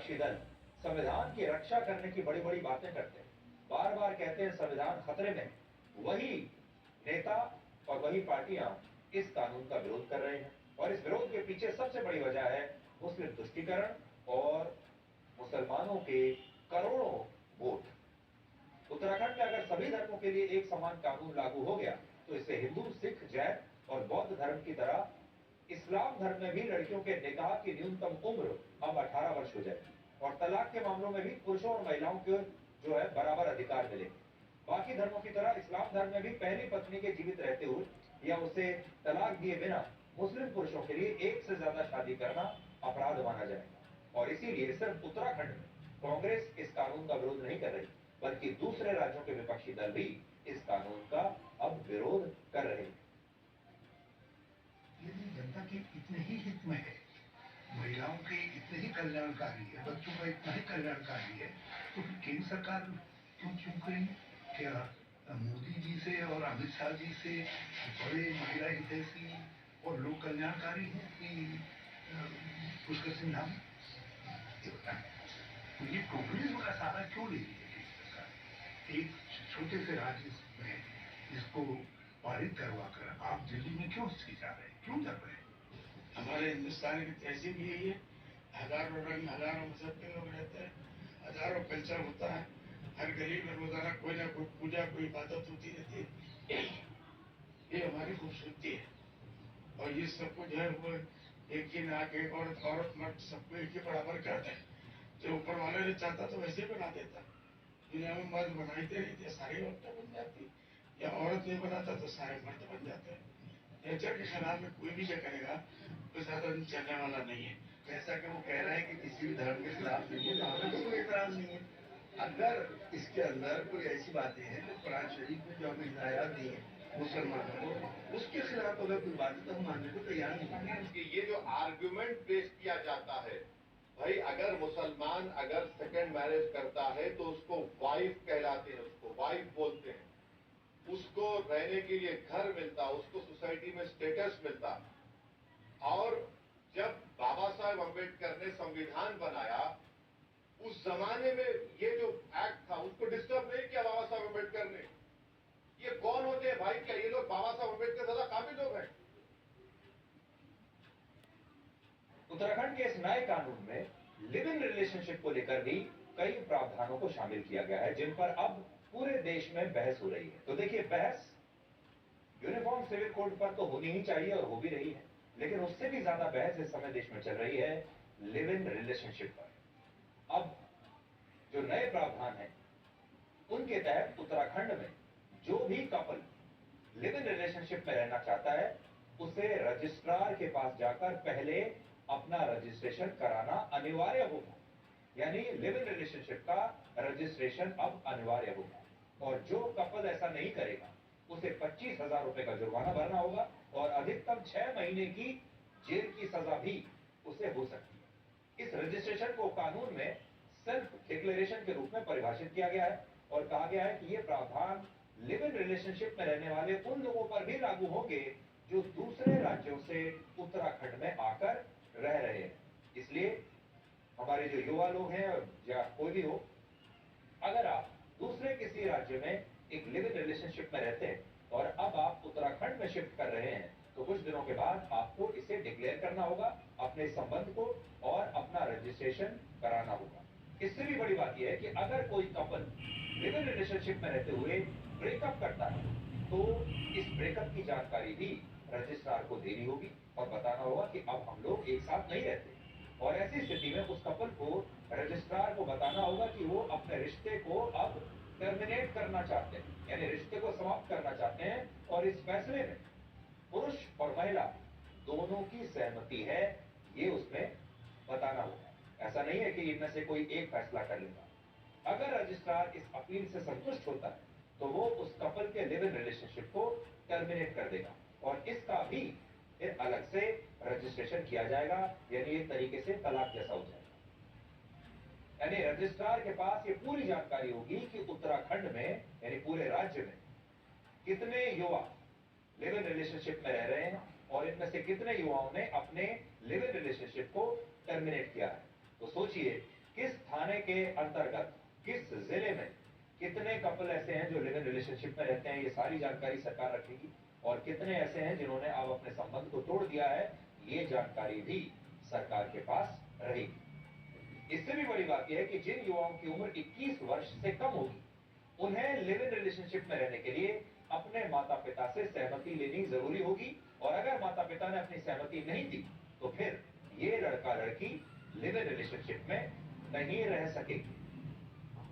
विपक्षी दल संविधान की रक्षा करने की बड़ी बड़ी बातें करते हैं, बार बार कहते हैं संविधान खतरे में। वही नेता और वही पार्टियां इस कानून का विरोध कर रहे हैं और इस विरोध के पीछे सबसे बड़ी वजह है मुस्लिम तुष्टीकरण और मुसलमानों के करोड़ों वोट। उत्तराखंड में अगर सभी धर्मों के लिए एक समान कानून लागू हो गया तो इससे हिंदू, सिख, जैन और बौद्ध धर्म की तरह इस्लाम धर्म में भी लड़कियों के निकाह की न्यूनतम उम्र अब 18 वर्ष हो जाएगी और तलाक के मामलों में भी पुरुषों और महिलाओं के जो है बराबर अधिकार मिलेंगे। बाकी धर्मों की तरह इस्लाम धर्म में भी पहली पत्नी के जीवित रहते हुए या उसे तलाक दिए बिना मुस्लिम पुरुषों के लिए एक से ज्यादा शादी करना अपराध माना जाएगा और इसीलिए सिर्फ उत्तराखंड में कांग्रेस इस कानून का विरोध नहीं कर रही, बल्कि दूसरे राज्यों के विपक्षी दल भी इस कानून का अब विरोध कर रहे हैं। यदि जनता के इतने ही हित में है, महिलाओं के इतने ही कल्याणकारी है, बच्चों का इतना ही कल्याणकारी है, तो फिर केंद्र सरकार क्यों चूक रही है? क्या मोदी जी से और अमित शाह जी से बड़े महिला हितैषी और लोक कल्याणकारी हैं कि पुष्कर सिंह नाम? तो ये प्रोग्रेसिव का सहारा क्यों ले रही है केंद्र सरकार? एक छोटे से राज्य में इसको पारित करवा कर आप दिल्ली में क्यों जा रहे हैं, क्यों कर रहे हैं? हमारे हिंदुस्तान की तहजीब यही है, हजारों रंग, हजारों मजहब के लोग रहते हैं, हजारों कल्चर होता है, हर गली में रोजाना कोई ना कोई पूजा, कोई इबादत होती रहती है। ये हमारी खूबसूरती है और ये सबको जो है वो एक ही नाक, एक औरत मर्द सबको एक ही बराबर करते हैं। जो ऊपर वाले ने चाहता तो वैसे बना देता। दुनिया में मर्द बनाई दे रही थी, सारी औरतें बन जाती, या औरत नहीं बनाता तो सारे मर्द बन जाते हैं। नेचर के खिलाफ में कोई भी क्या करेगा तो ज्यादा चलने वाला नहीं है। जैसा कि वो कह रहे हैं कि किसी भी धर्म के खिलाफ नहीं है, तो हमें तो कोई एतराज नहीं है। अगर इसके अंदर कोई ऐसी बातें हैं जो कुरान शरीफ में जो हमें हिदायत दी है मुसलमानों को, उसके खिलाफ अगर कोई बात है तो हम मानने को तैयार नहीं है। ये जो आर्ग्यूमेंट पेश किया जाता है, भाई अगर मुसलमान अगर सेकंड मैरिज करता है तो उसको वाइफ कहलाते हैं, उसको वाइफ बोलते हैं, उसको रहने के लिए घर मिलता, उसको सोसाइटी में स्टेटस मिलता। और जब बाबा साहेब अम्बेडकर ने संविधान बनाया उस जमाने में ये जो एक्ट था उसको डिस्टर्ब नहीं किया बाबा साहब अम्बेडकर ने। ये कौन होते हैं भाई? क्या ये लोग बाबा साहब अम्बेडकर ज्यादा काबिल लोग हैं? उत्तराखंड के इस नए कानून में लिव इन रिलेशनशिप को लेकर भी कई प्रावधानों को शामिल किया गया है जिन पर अब पूरे देश में बहस हो रही है। तो देखिए, बहस यूनिफॉर्म सिविल कोड पर तो होनी ही चाहिए और हो भी रही है, लेकिन उससे भी ज्यादा बहस इस समय देश में चल रही है लिव इन रिलेशनशिप पर। अब जो नए प्रावधान है उनके तहत उत्तराखंड में जो भी कपल लिव इन रिलेशनशिप में रहना चाहता है उसे रजिस्ट्रार के पास जाकर पहले अपना रजिस्ट्रेशन कराना अनिवार्य होगा। यानी लिव इन रिलेशनशिप का रजिस्ट्रेशन अब अनिवार्य होगा और जो कपल ऐसा नहीं करेगा उसे 25,000 रुपए का जुर्माना भरना होगा और अधिकतम 6 महीने की जेल की सजा भी उसे हो सकती है। इस रजिस्ट्रेशन को कानून में सेल्फ डिक्लेरेशन के रूप में परिभाषित किया गया है और कहा गया है कि ये प्रावधान लिव इन रिलेशनशिप में रहने वाले उन लोगों पर भी लागू होंगे जो दूसरे राज्यों से उत्तराखंड में आकर रह रहे हैं। इसलिए हमारे जो युवा लोग हैं या कोई भी हो, अगर आप दूसरे किसी राज्य में एक लिव इन रिलेशनशिप में रहते हैं और अब आप उत्तराखंड में शिफ्ट कर रहे हैं तो कुछ दिनों के बाद आपको इसे डिक्लेयर करना होगा, अपने संबंध को, और अपना रजिस्ट्रेशन कराना होगा। इससे भी बड़ी बात यह है कि अगर कोई कपल लिव इन रिलेशनशिप में रहते हुए ब्रेकअप करता है तो इस ब्रेकअप की जानकारी भी रजिस्ट्रार को देनी होगी और बताना होगा कि अब हम लोग एक साथ नहीं रहते। और ऐसी स्थिति में उस कपल को रजिस्ट्रार को बताना होगा कि वो अपने रिश्ते को अब टर्मिनेट करना चाहते हैं, यानी रिश्ते को समाप्त करना चाहते हैं और इस फैसले में पुरुष और महिला दोनों की सहमति है, ये उसमें बताना होगा। ऐसा नहीं है कि इनमें से कोई एक फैसला कर लेगा। अगर रजिस्ट्रार इस अपील से संतुष्ट होता है तो वो उस कपल के लिव इन रिलेशनशिप को टर्मिनेट कर देगा और इसका भी फिर अलग से रजिस्ट्रेशन किया जाएगा, यानी एक तरीके से तलाक जैसा हो जाएगा। यानी रजिस्ट्रार के पास ये पूरी जानकारी होगी कि उत्तराखंड में यानी पूरे राज्य में कितने युवा लिव इन रिलेशनशिप में रह रहे हैं और इनमें से कितने युवाओं ने अपने लिव इन रिलेशनशिप को टर्मिनेट किया है। तो सोचिए किस थाने के अंतर्गत, किस जिले में कितने कपल ऐसे हैं जो लिव इन रिलेशनशिप में रहते हैं, ये सारी जानकारी सरकार रखेगी। और कितने ऐसे हैं जिन्होंने अब अपने संबंध को तोड़ दिया है, ये जानकारी भी सरकार के पास रहेगी। इससे भी बड़ी बात यह है कि जिन युवाओं की उम्र 21 वर्ष से कम होगी, उन्हें लिव इन रिलेशनशिप में रहने के लिए अपने माता पिता से सहमति लेनी जरूरी होगी। और अगर माता पिता ने अपनी सहमति नहीं दी तो फिर ये लड़का लड़की लिव इन रिलेशनशिप में नहीं रह सकेगी।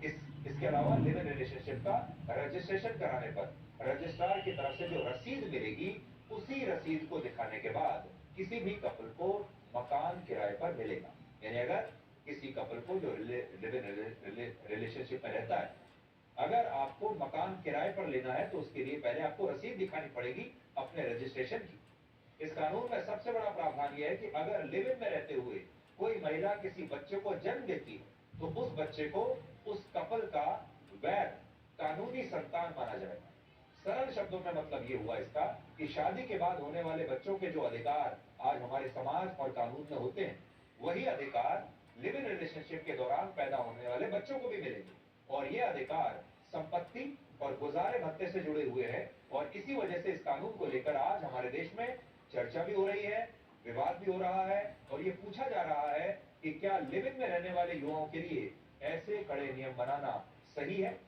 इसके अलावा लिव इन रिलेशनशिप का रजिस्ट्रेशन कराने पर रजिस्ट्रार की तरफ से जो रसीद मिलेगी, उसी रसीद को दिखाने के बाद किसी भी कपल को मकान किराए पर मिलेगा। यानी अगर किसी कपल को जो लिव इन रिलेशनशिप में रहता है, अगर आपको मकान किराए पर लेना है तो उसके लिए पहले आपको रसीद दिखानी पड़ेगी अपने रजिस्ट्रेशन की। इस कानून में सबसे बड़ा प्रावधान यह है कि अगर लिव इन में रहते हुए कोई महिला किसी बच्चे को जन्म देती है तो उस बच्चे को उस कपल का वैध कानूनी संतान माना जाएगा। सरल शब्दों में मतलब ये हुआ इसका कि शादी के बाद होने वाले बच्चों के जो अधिकार आज हमारे समाज और कानून में होते हैं, वही अधिकार लिव इन रिलेशनशिप के दौरान पैदा होने वाले बच्चों को भी मिलेंगे। और ये अधिकार संपत्ति और गुजारे भत्ते से जुड़े हुए हैं। और इसी वजह से इस कानून को लेकर आज हमारे देश में चर्चा भी हो रही है, विवाद भी हो रहा है और ये पूछा जा रहा है कि क्या लिव इन में रहने वाले युवाओं के लिए ऐसे कड़े नियम बनाना सही है।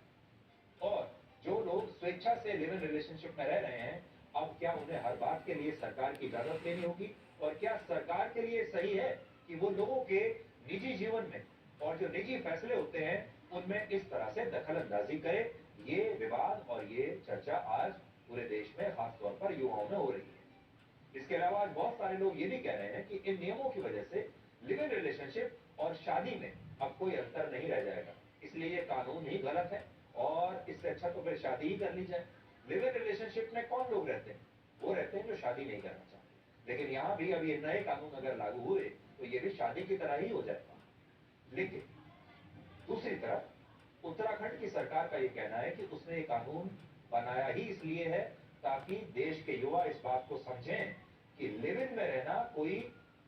और जो लोग स्वेच्छा से लिव इन रिलेशनशिप में रह रहे हैं, अब क्या उन्हें हर बात के लिए सरकार की इजाजत लेनी होगी। और क्या सरकार के लिए सही है कि वो लोगों के निजी जीवन में और जो निजी फैसले होते हैं उनमें इस तरह से दखल अंदाजी करे। ये विवाद और ये चर्चा आज पूरे देश में खासतौर पर युवाओं में हो रही है। इसके अलावा आज बहुत सारे लोग ये भी कह रहे हैं कि इन नियमों की वजह से लिव इन रिलेशनशिप और शादी में अब कोई अंतर नहीं रह जाएगा, इसलिए ये कानून ही गलत है और इससे अच्छा तो फिर शादी ही कर ली जाए। लिव इन रिलेशनशिप में कौन लोग रहते हैं? वो रहते हैं जो शादी नहीं करना चाहते। लेकिन यहाँ भी अब ये नए कानून अगर लागू हुए तो ये भी शादी की तरह ही हो जाएगा। लेकिन दूसरी तरफ उत्तराखंड की सरकार का ये कहना है कि उसने ये कानून बनाया ही इसलिए है ताकि देश के युवा इस बात को समझें कि लिव इन में रहना कोई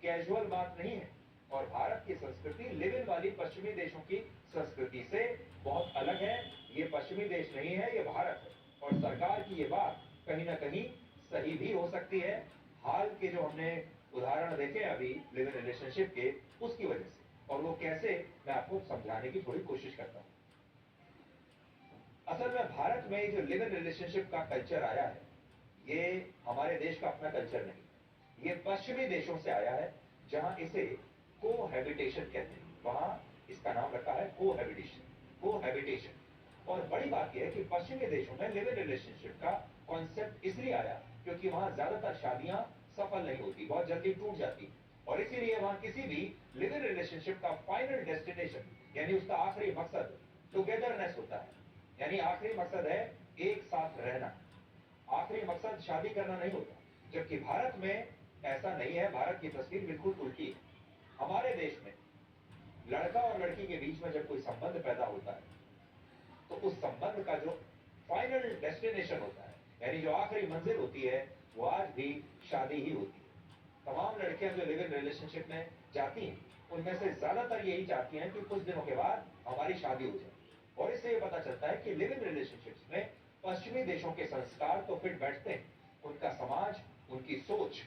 कैजुअल बात नहीं है। और भारत की संस्कृति लिव इन वाली पश्चिमी देशों की संस्कृति से बहुत अलग है। ये पश्चिमी देश नहीं है, ये भारत है। और सरकार की ये बात कहीं ना कहीं सही भी हो सकती है। हाल के जो हमने उदाहरण देखे अभी लिव इन रिलेशनशिप के, उसकी वजह से, और वो कैसे, मैं आपको समझाने की थोड़ी कोशिश करता हूं। असल में भारत में जो लिव इन रिलेशनशिप का कल्चर आया है, ये हमारे देश का अपना कल्चर नहीं, ये पश्चिमी देशों से आया है जहां इसे कोहैबिटेशन कहते हैं। वहां इसका नाम रखा है कोहैबिटेशन। और बड़ी बात यह है कि पश्चिमी देशों में लिव इन रिलेशनशिप का कॉन्सेप्ट इसलिए आया क्योंकि वहां ज्यादातर शादियां सफल नहीं होती, बहुत जल्दी टूट जाती। और इसीलिए वहां किसी भी लिव इन रिलेशनशिप का फाइनल डेस्टिनेशन यानी उसका आखिरी मकसद टुगेदरनेस होता है। यानी आखिरी मकसद है एक साथ रहना, आखिरी मकसद शादी करना नहीं होता। जबकि भारत में ऐसा नहीं है, भारत की तस्वीर बिल्कुल उल्टी है। हमारे देश में लड़का और लड़की के बीच में जब कोई संबंध पैदा होता है तो उस संबंध का जो फाइनल डेस्टिनेशन होता है, यानी जो आखिरी मंजिल होती है, वो आज भी शादी ही होती है। तमाम लड़कियां जो लिव इन रिलेशनशिप में जाती हैं, उनमें से ज्यादातर यही चाहती हैं कि कुछ दिनों के बाद हमारी शादी हो जाए। और इससे ये पता चलता है कि लिव इन रिलेशनशिप्स में पश्चिमी देशों के संस्कार तो फिट बैठते हैं, उनका समाज, उनकी सोच,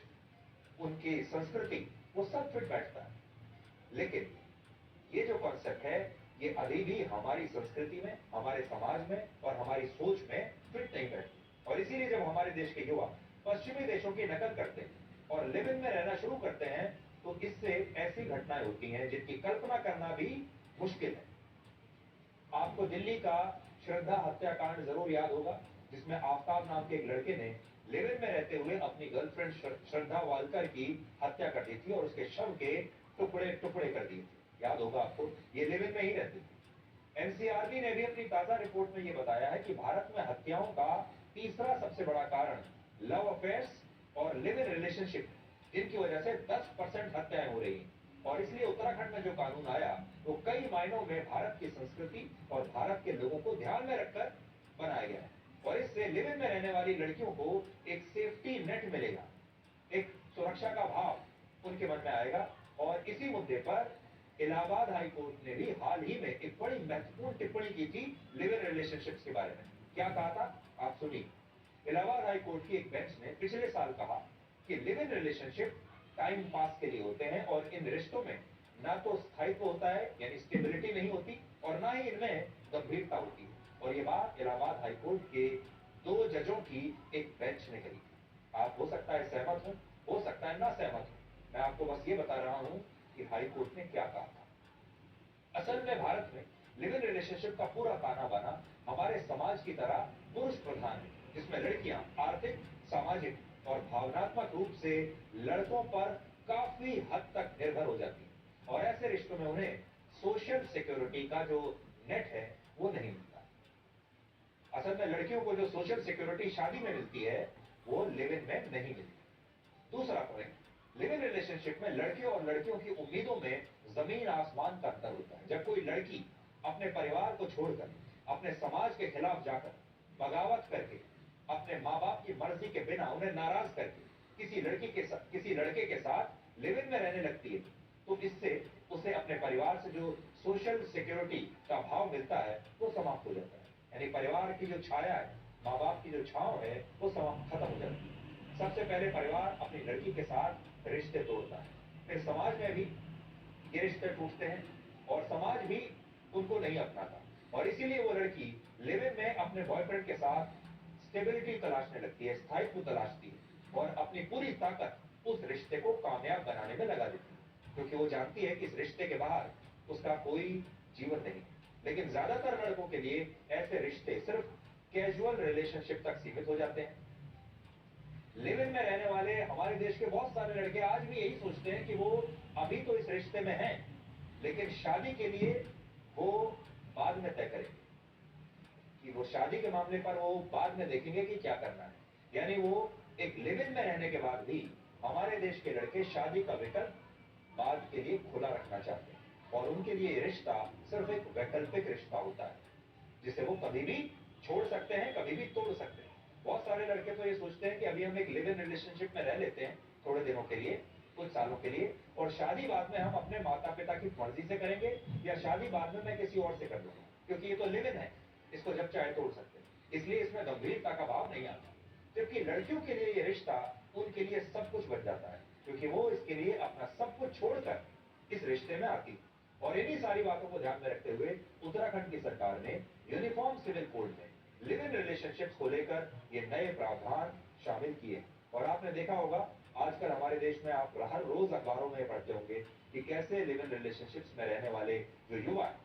उनकी संस्कृति, वो सब फिट बैठता है। लेकिन ये जो कॉन्सेप्ट है, ये अभी भी हमारी संस्कृति में, हमारे समाज में और हमारी सोच में फिट नहीं बैठती। और इसीलिए जब हमारे देश के युवा पश्चिमी देशों की नकल करते हैं और लिव इन में रहना शुरू करते हैं तो इससे ऐसी घटनाएं होती हैं जिनकी कल्पना करना भी मुश्किल है। आपको दिल्ली का श्रद्धा हत्याकांड जरूर याद होगा, जिसमें आफ्ताब नाम के एक लड़के ने लिव इन में रहते हुए अपनी गर्लफ्रेंड श्रद्धा वालकर की हत्या कर दी थी और उसके शव के टुकड़े टुकड़े कर दिए थे। याद होगा आपको, ये लिव इन में ही रहती थी। एनसीआरबी ने भी अपनी ताजा रिपोर्ट में ये बताया है कि भारत में हत्याओं का तीसरा सबसे बड़ा कारण लव अफेयर्स और लिव इन रिलेशनशिप, जिनकी वजह से 10% हत्याएं हो रही हैं। और इसलिए उत्तराखंड में जो कानून आया वो कई मायनों में भारत की संस्कृति और भारत के लोगों को ध्यान में रखकर बनाया गया है। और इससे लिव इन में रहने वाली लड़कियों को एक सेफ्टी नेट मिलेगा, एक सुरक्षा का भाव उनके मन में आएगा। और इसी मुद्दे पर इलाहाबाद हाई कोर्ट ने भी हाल ही में एक बड़ी महत्वपूर्ण टिप्पणी की थी लिव इन रिलेशनशिप्स के बारे में। क्या कहा था, आप सुनिए। इलाहाबाद हाई कोर्ट की एक बेंच ने पिछले साल कहा कि live in relationship time pass के लिए होते हैं और इन रिश्तों में ना तो स्थायित्व होता है, यानी स्टेबिलिटी नहीं होती, और ना ही इनमें गंभीरता होती है। और ये बात इलाहाबाद हाई कोर्ट के 2 जजों की एक बेंच ने कही। आप हो सकता है सहमत हो सकता है ना सहमत हो, मैं आपको बस ये बता रहा हूं कि हाई कोर्ट ने क्या कहा था। असल में भारत में लिव इन रिलेशनशिप का पूरा ताना बाना हमारे समाज की तरह पुरुष प्रधान है, जिसमें लड़कियां आर्थिक, सामाजिक और भावनात्मक रूप से लड़कों पर काफी हद तक निर्भर हो जाती है, और ऐसे रिश्तों में उन्हें सोशल सिक्योरिटी का जो नेट है वो नहीं मिलता। असल में लड़कियों को जो सोशल सिक्योरिटी शादी में मिलती है वो लिव इन में नहीं मिलती। दूसरा पॉइंट, लिव इन रिलेशनशिप में लड़के और लड़कियों की उम्मीदों में जमीन आसमान का अंतर होता है। जब कोई लड़की अपने परिवार को छोड़कर अपने समाज के खिलाफ जाकर बगावत करके अपने माँ बाप की मर्जी के बिना उन्हें नाराज करके किसी लड़के के साथ लिव इन में रहने लगती है, तो इससे उसे अपने परिवार से जो सोशल सिक्योरिटी का भाव मिलता है वो समाप्त हो जाता है। यानी परिवार की जो छाया है, माँ बाप की जो छांव है वो समाप्त खत्म हो जाती है। सबसे पहले परिवार अपनी लड़की के साथ रिश्ते तोड़ता है, फिर समाज में भी ये रिश्ते टूटते हैं और समाज भी उनको नहीं अपनाता, और इसीलिए वो लड़की लिव इन में अपने बॉयफ्रेंड के साथ स्टेबिलिटी तलाशने लगती है, स्थायित्व तलाशती है और अपनी पूरी ताकत उस रिश्ते को कामयाब बनाने में लगा देती है, क्योंकि वो जानती है कि इस रिश्ते के बाहर उसका कोई जीवन नहीं। लेकिन ज्यादातर लड़कों के लिए ऐसे रिश्ते सिर्फ कैजुअल रिलेशनशिप तक सीमित हो जाते हैं। लिव इन में रहने वाले हमारे देश के बहुत सारे लड़के आज भी यही सोचते हैं कि वो अभी तो इस रिश्ते में हैं, लेकिन शादी के लिए वो बाद में तय करेंगे, कि वो शादी के मामले पर वो बाद में देखेंगे कि क्या करना है। यानी वो एक लिव इन में रहने के बाद भी हमारे देश के लड़के शादी का विकल्प बाद के लिए खुला रखना चाहते हैं, और उनके लिए ये रिश्ता सिर्फ एक वैकल्पिक रिश्ता होता है, जिसे वो कभी भी छोड़ सकते हैं, कभी भी तोड़ सकते हैं। बहुत सारे लड़के तो ये सोचते हैं कि अभी हम एक लिव इन रिलेशनशिप में रह लेते हैं थोड़े दिनों के लिए, कुछ सालों के लिए, और शादी बाद में हम अपने माता पिता की मर्जी से करेंगे, या शादी बाद में मैं किसी और से कर लूंगा, क्योंकि ये तो लिव इन है, इसको जब चाहे तोड़ सकते हैं, इसलिए इसमें गंभीरता का भाव नहीं आता। जबकि लड़कियों के लिए ये रिश्ता उनके लिए सब कुछ बन जाता है, क्योंकि वो इसके लिए अपना सब कुछ छोड़कर इस रिश्ते में आती है। और इन्हीं सारी बातों को ध्यान में रखते हुए उत्तराखंड की सरकार ने यूनिफॉर्म सिविल कोड में लिव इन रिलेशनशिप्स को लेकर ये नए प्रावधान शामिल किए। और आपने देखा होगा आजकल हमारे देश में आप हर रोज अखबारों में पढ़ते होंगे कि कैसे लिव इन रिलेशनशिप्स में रहने वाले जो युवा है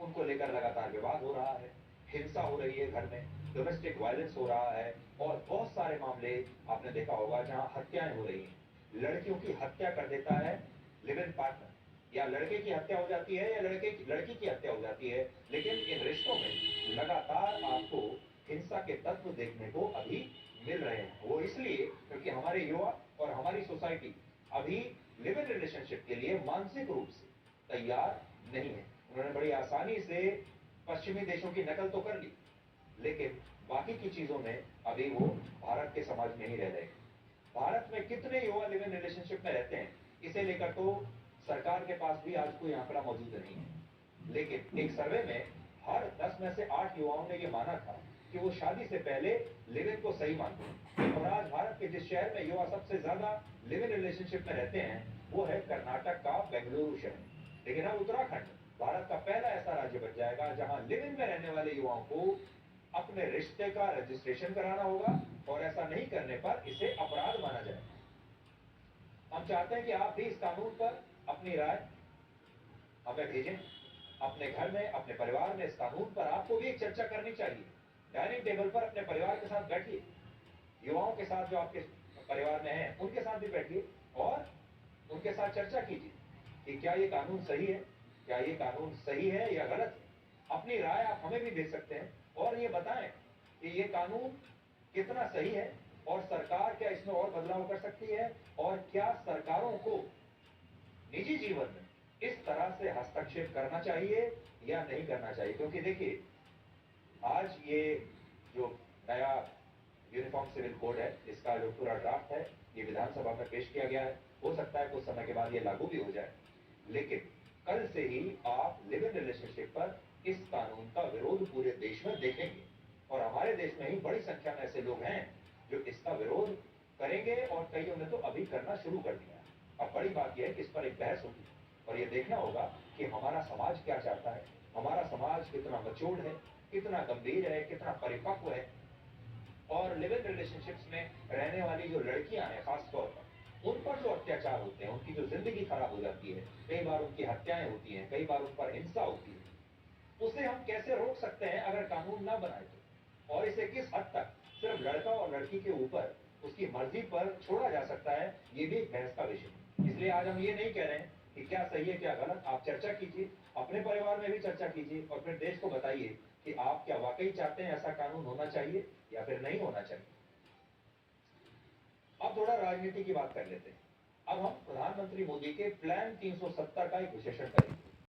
उनको लेकर लगातार विवाद हो रहा है, हिंसा हो रही है, घर में डोमेस्टिक वायलेंस हो रहा है, और बहुत सारे मामले आपने देखा होगा जहां हत्याएं हो रही हैं। लड़कियों की हत्या कर देता है लिव इन पार्टनर, या लड़के की हत्या हो जाती है, या लड़की की हत्या हो जाती है। लेकिन इन रिश्तों में लगातार आपको हिंसा के तत्व देखने को अभी मिल रहे हैं। वो इसलिए क्योंकि हमारे युवा और हमारी सोसाइटी अभी लिव इन रिलेशनशिप के लिए मानसिक रूप से तैयार नहीं है। उन्होंने बड़ी आसानी से पश्चिमी देशों की नकल तो कर ली, लेकिन बाकी की चीजों में अभी वो भारत के समाज में ही रह रहे। भारत में कितने युवा लिव इन रिलेशनशिप में रहते हैं, इसे लेकर तो सरकार के पास भी आज कोई आंकड़ा मौजूद नहीं है। लेकिन एक सर्वे में हर 10 में से 8 युवाओं ने यह माना था कि वो शादी से पहले लिव इन को सही मानते हैं। और आज भारत के जिस शहर में युवा सबसे ज्यादा लिव इन रिलेशनशिप में रहते हैं वो है कर्नाटक का बेंगलुरु शहर। लेकिन अब उत्तराखंड भारत का पहला ऐसा राज्य बन जाएगा जहां लिव इन में रहने वाले युवाओं को अपने रिश्ते का रजिस्ट्रेशन कराना होगा, और ऐसा नहीं करने पर इसे अपराध माना जाएगा। हम चाहते हैं कि आप भी इस कानून पर अपनी राय हमें भेजें। अपने घर में, अपने परिवार में इस कानून पर आपको भी एक चर्चा करनी चाहिए। डाइनिंग टेबल पर अपने परिवार के साथ बैठिए, युवाओं के साथ जो आपके परिवार में हैं उनके साथ भी बैठिए और उनके साथ चर्चा कीजिए कि क्या ये कानून सही है, क्या ये कानून सही है या गलत है। अपनी राय आप हमें भी दे सकते हैं और ये बताएं कि ये कानून कितना सही है, और सरकार क्या इसमें और बदलाव कर सकती है, और क्या सरकारों को निजी जीवन में इस तरह से हस्तक्षेप करना चाहिए या नहीं करना चाहिए। क्योंकि देखिए आज ये जो नया यूनिफॉर्म सिविल कोड है, इसका जो पूरा ड्राफ्ट है ये विधानसभा में पेश किया गया है। हो सकता है कुछ समय के बाद ये लागू भी हो जाए, लेकिन कल से ही आप लिव इन रिलेशनशिप पर इस कानून का विरोध पूरे देश में देखेंगे और हमारे देश में ही बड़ी संख्या में ऐसे लोग हैं जो इसका विरोध करेंगे और कईयों ने तो अभी करना शुरू कर दिया है। अब बड़ी बात यह है कि इस पर एक बहस होगी और ये देखना होगा कि हमारा समाज क्या चाहता है, हमारा समाज कितना मैच्योर्ड है, कितना गंभीर है, कितना परिपक्व है और लिव इन रिलेशनशिप्स में रहने वाली जो लड़कियां हैं खास तौर पर उन पर जो अत्याचार होते हैं, उनकी जो जिंदगी खराब हो जाती है, कई बार उनकी हत्याएं होती हैं, कई बार उन पर हिंसा होती है, उसे हम कैसे रोक सकते हैं अगर कानून ना बनाए तो, और इसे किस हद तक सिर्फ लड़का और लड़की के ऊपर उसकी मर्जी पर छोड़ा जा सकता है, ये भी एक बहस का विषय है। इसलिए आज हम ये नहीं कह रहे हैं कि क्या सही है क्या गलत, आप चर्चा कीजिए, अपने परिवार में भी चर्चा कीजिए और फिर देश को बताइए कि आप क्या वाकई चाहते हैं ऐसा कानून होना चाहिए या फिर नहीं होना चाहिए। अब थोड़ा राजनीति की बात कर लेते हैं। अब हम प्रधानमंत्री मोदी के प्लान 370 का एक विश्लेषण करेंगे।